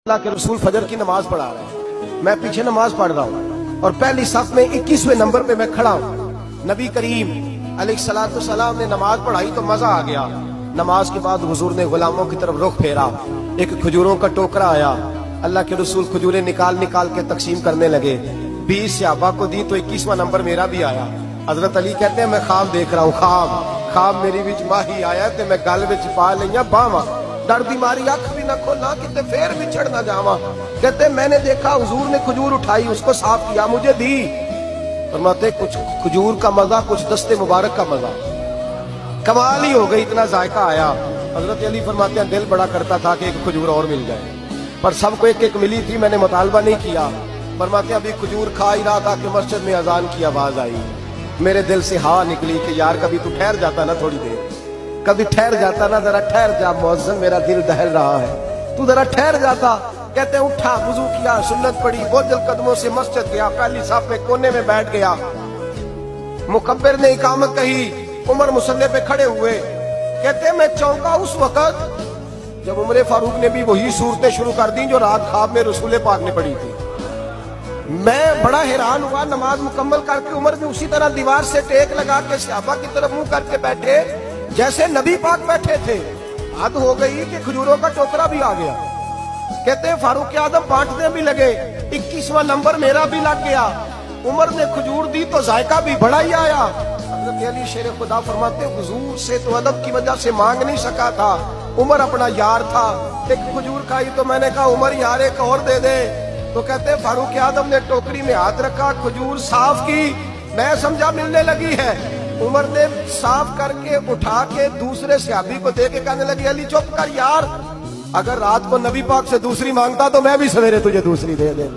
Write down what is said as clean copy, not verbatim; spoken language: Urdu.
اللہ کے رسول فجر کی نماز پڑھا رہے ہیں، میں پیچھے نماز پڑھ رہا ہوں اور پہلی صف میں 21ویں نمبر پہ میں کھڑا ہوں۔ نبی کریم علیہ السلام نے نماز پڑھائی تو مزہ آ گیا۔ نماز کے بعد حضور نے غلاموں کی طرف رخ پھیرا، ایک کھجوروں کا ٹوکرا آیا، اللہ کے رسول کھجوریں نکال نکال کے تقسیم کرنے لگے۔ 20 صحابہ کو دی تو 21واں نمبر میرا بھی آیا۔ حضرت علی کہتے ہیں میں خواب دیکھ رہا ہوں، خواب میری وچ ماہی آیا تے میں گل وچ پا لئیاں باواں، ڈر دی ماری اکھ بھی نہ کھولا کتے پھر بچھڑ نہ جاواں۔ کہتے میں نے دیکھا حضور نے کھجور اٹھائی، اس کو صاف کیا، مجھے دی۔ فرماتے کچھ کھجور کا مزہ، کچھ دست مبارک کا مزہ، کمال ہی ہو گئی، اتنا ذائقہ آیا۔ حضرت علی فرماتے ہیں دل بڑا کرتا تھا کہ ایک کھجور اور مل جائے، پر سب کو ایک ایک ملی تھی، میں نے مطالبہ نہیں کیا۔ فرماتے ہیں ابھی کھجور کھا ہی رہا تھا کہ مسجد میں اذان کی آواز آئی، میرے دل سے ہوا نکلی کہ یار کبھی تو ٹھہر جاتا نا، تھوڑی دیر کبھی ٹھہر جاتا نا، ذرا ٹھہر جا مؤذن، میرا دل دہل رہا ہے، تو ذرا ٹھہر جاتا۔ کہتے ہیں اٹھا، وضو کیا، سنت پڑھی، بوجھل قدموں سے مسجد گیا، پہلی صف میں کونے میں بیٹھ گیا۔ مکبر نے اقامت کہی، عمر مصلی پہ کھڑے ہوئے۔ کہتے ہیں میں چونکا اس وقت جب عمر فاروق نے بھی وہی صورتیں شروع کر دی جو رات خواب میں رسول پاک نے پڑھی تھی۔ میں بڑا حیران ہوا، نماز مکمل کر کے عمر بھی اسی طرح دیوار سے ٹیک لگا کے صحابہ کی طرف منہ کر کے بیٹھے جیسے نبی پاک بیٹھے تھے۔ حد ہو گئی کہ کھجوروں کا ٹوکرا بھی آ گیا۔ کہتے ہیں فاروق اعظم بانٹنے بھی لگے، 21واں نمبر میرا بھی لگ گیا۔ عمر نے کھجور دی تو ذائقہ بھی بڑا ہی آیا۔ حضرت علی شیر خدا فرماتے ہیں حضور سے تو ادب کی وجہ سے مانگ نہیں سکا تھا، عمر اپنا یار تھا، ایک کھجور کھائی تو میں نے کہا عمر یار ایک اور دے دے، تو کہتے ہیں فاروق اعظم نے ٹوکری میں ہاتھ رکھا، کھجور صاف کی، میں سمجھا ملنے لگی ہے۔ عمر نے صاف کر کے اٹھا کے دوسرے صحابی کو دے کے کہنے لگی علی چپ کر یار، اگر رات کو نبی پاک سے دوسری مانگتا تو میں بھی سویرے تجھے دوسری دے دے۔